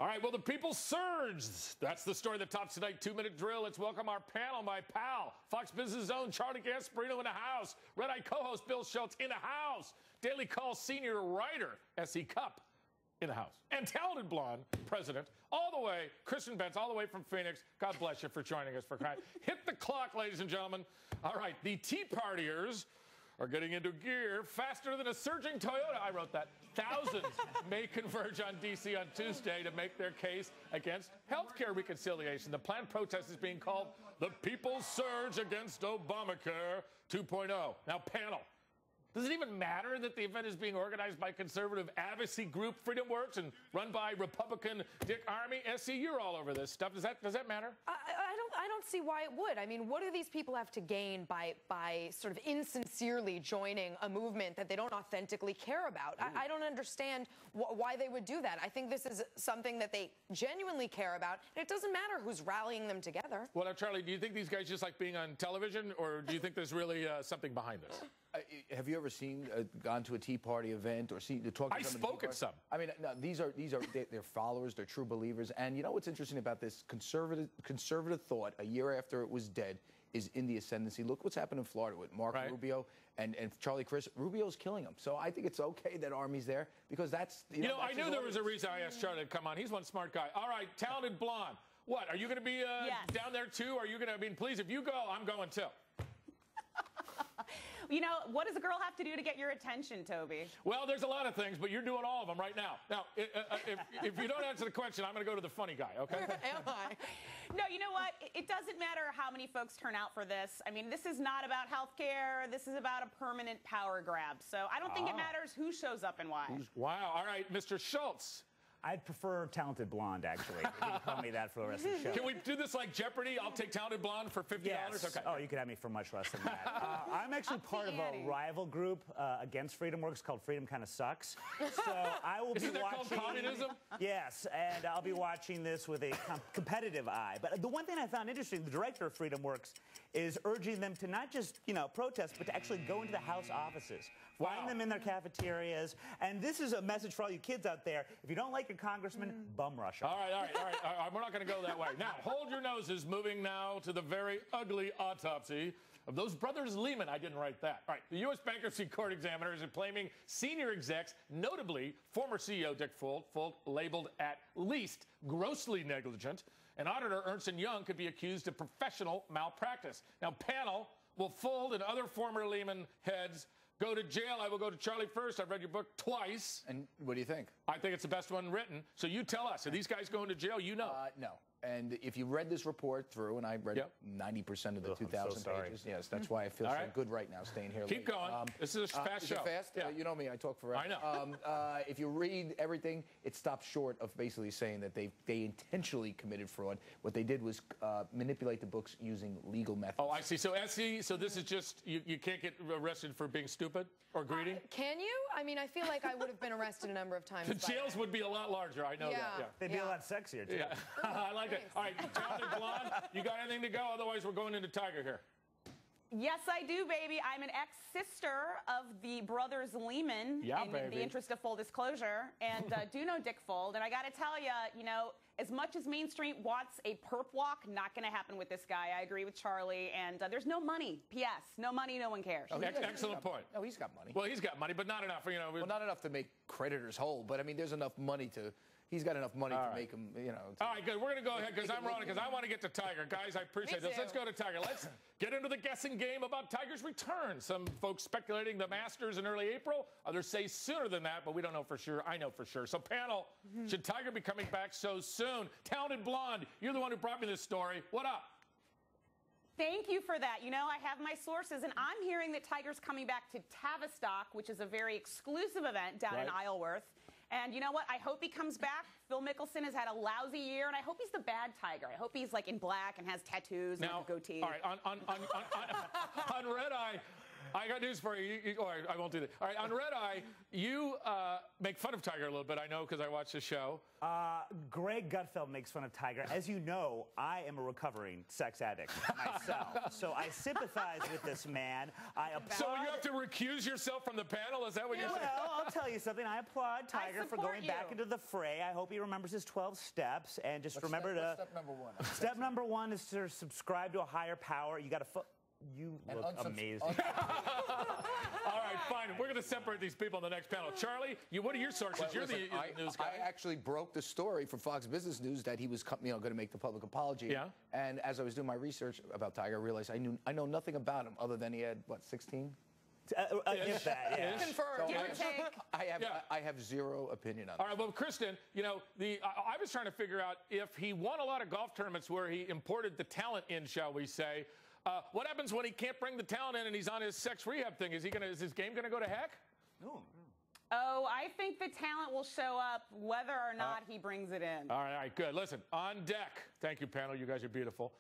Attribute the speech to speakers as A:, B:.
A: All right, well, the people surged. That's the story that tops tonight. 2-minute drill. Let's welcome our panel. My pal, Fox Business Zone, Charlie Gasparino in the house. Red Eye co-host Bill Schulz in the house. Daily Call senior writer SE Cupp in the house. And talented blonde president, all the way, Kristin Bentz, all the way from Phoenix. God bless you for joining us for crying. Hit the clock, ladies and gentlemen. All right, the Tea Partiers are getting into gear faster than a surging Toyota. I wrote that. Thousands may converge on D.C. on Tuesday to make their case against health care reconciliation. The planned protest is being called the People's Surge Against Obamacare 2.0. Now, panel, does it even matter that the event is being organized by conservative advocacy group Freedom Works and run by Republican Dick Armey? SE, you're all over this stuff. Does that matter?
B: I don't see why it would. I mean, what do these people have to gain by sort of insincerely joining a movement that they don't authentically care about? I don't understand why they would do that. I think this is something that they genuinely care about, and it doesn't matter who's rallying them together.
A: Well, now, Charlie, do you think these guys just like being on television, or do you think there's really something behind this?
C: Have you ever gone to a Tea Party event or seen to talk to
A: I spoke at some.
C: I mean, no, they're followers, they're true believers, and you know what's interesting about this conservative thought a year after it was dead is in the ascendancy. Look what's happened in Florida with Marco Rubio and Charlie Crist. Rubio's killing him. So I think it's okay that Army's there because that's you know
A: I knew there was a reason I asked Charlie to come on. He's one smart guy. All right, talented blonde. What, are you going to be down there too? Are you going to? I mean, please, if you go, I'm going too.
D: You know, what does a girl have to do to get your attention, Toby?
A: Well, there's a lot of things, but you're doing all of them right now. Now, if you don't answer the question, I'm going to go to the funny guy, okay?
D: Am I? No, you know what? It doesn't matter how many folks turn out for this. I mean, this is not about health care. This is about a permanent power grab. So I don't think it matters who shows up and why.
A: Wow. All right, Mr. Schulz.
E: I'd prefer talented blonde, actually. You can call me that for the rest of the show.
A: Can we do this like Jeopardy? I'll take talented blonde for $50.
E: Yes. Okay. Oh, you could have me for much less than that. I'm actually part of a rival group against Freedom Works called Freedom Kinda Sucks. So I will be watching. Isn't that called communism? Yes, and I'll be watching this with a competitive eye. But the one thing I found interesting, the director of Freedom Works is urging them to not just, protest, but to actually go into the House offices, find them in their cafeterias. And this is a message for all you kids out there. If you don't like your congressman, bum rush him.
A: All right. We're not going to go that way. Now, hold your noses. Moving now to the very ugly autopsy of those brothers Lehman. I didn't write that. All right. The U.S. Bankruptcy Court examiners are claiming senior execs, notably former CEO Dick Folk, labeled at least grossly negligent, and auditor Ernst & Young could be accused of professional malpractice. Now, panel, will Fuld and other former Lehman heads go to jail? I will go to Charlie first. I've read your book twice.
C: And what do you think?
A: I think it's the best one written. So you tell us. Are these guys going to jail? You know.
C: No. And if you read this report through, and I read 90% of the 2,000 pages. Yes, that's why I feel so good right now staying here.
A: Keep going. This is a fast show.
C: Fast? Yeah. You know me. I talk forever.
A: I know.
C: If you read everything, it stops short of basically saying that they intentionally committed fraud. What they did was manipulate the books using legal methods.
A: Oh, I see. So, SE, so this is just, you can't get arrested for being stupid or greedy?
B: Can you? I mean, I feel like I would have been arrested a number of times.
A: The jails would be a lot larger. I know that. Yeah.
E: They'd be a lot sexier, too.
A: Yeah. I like it. All right, talented blonde, you got anything to go? Otherwise, we're going into Tiger here.
D: Yes, I do, baby. I'm an ex-sister of the brothers Lehman, in the interest of full disclosure, and do know Dick Fuld. And I got to tell you, as much as Main Street wants a perp walk, not going to happen with this guy. I agree with Charlie. And there's no money. P.S. No money, no one cares.
A: Okay, excellent point.
C: No, he's got money.
A: Well, he's got money, but not enough.
C: Well, not enough to make creditors whole. But I mean, there's enough money to. He's got enough money to make him, All
A: right, good. We're going to go ahead because I'm rolling because I want to get to Tiger. Guys, I appreciate this. Let's go to Tiger. Let's get into the guessing game about Tiger's return. Some folks speculating the Masters in early April. Others say sooner than that, but we don't know for sure. I know for sure. So, panel, should Tiger be coming back so soon? Talented blonde, you're the one who brought me this story. What up?
D: Thank you for that. I have my sources, and I'm hearing that Tiger's coming back to Tavistock, which is a very exclusive event down in Isleworth. And you know what? I hope he comes back. Phil Mickelson has had a lousy year, and I hope he's the bad Tiger. I hope he's like in black and has tattoos and a goatee.
A: All right, on Red Eye, I got news for you. All right, I won't do that. All right, on Red Eye, you make fun of Tiger a little bit. I know because I watched the show.
E: Greg Gutfeld makes fun of Tiger. As you know, I am a recovering sex addict myself, so I sympathize with this man. I applaud.
A: So you have to recuse yourself from the panel? Is that what you're saying?
E: Well, I'll tell you something. I applaud Tiger for going back into the fray. I hope he remembers his 12 steps, and just remember to.
C: Step number one.
E: Step number one is to subscribe to a higher power. You got to. You look amazing.
A: All right, fine. We're going to separate these people in the next panel. Charlie, what are your sources?
C: Well,
A: You're
C: listen,
A: the news guy.
C: I actually broke the story for Fox Business News that he was, going to make the public apology.
A: Yeah.
C: And as I was doing my research about Tiger, I realized I know nothing about him other than he had what, 16.
E: If that, yeah.
B: Confirmed.
C: I have zero opinion on it.
A: All right, well, Kristin, I was trying to figure out if he won a lot of golf tournaments where he imported the talent in, shall we say. What happens when he can't bring the talent in and he's on his sex rehab thing? Is his game going to go to heck?
E: No.
D: Oh, I think the talent will show up whether or not he brings it in.
A: All right, good. Listen, on deck. Thank you, panel. You guys are beautiful.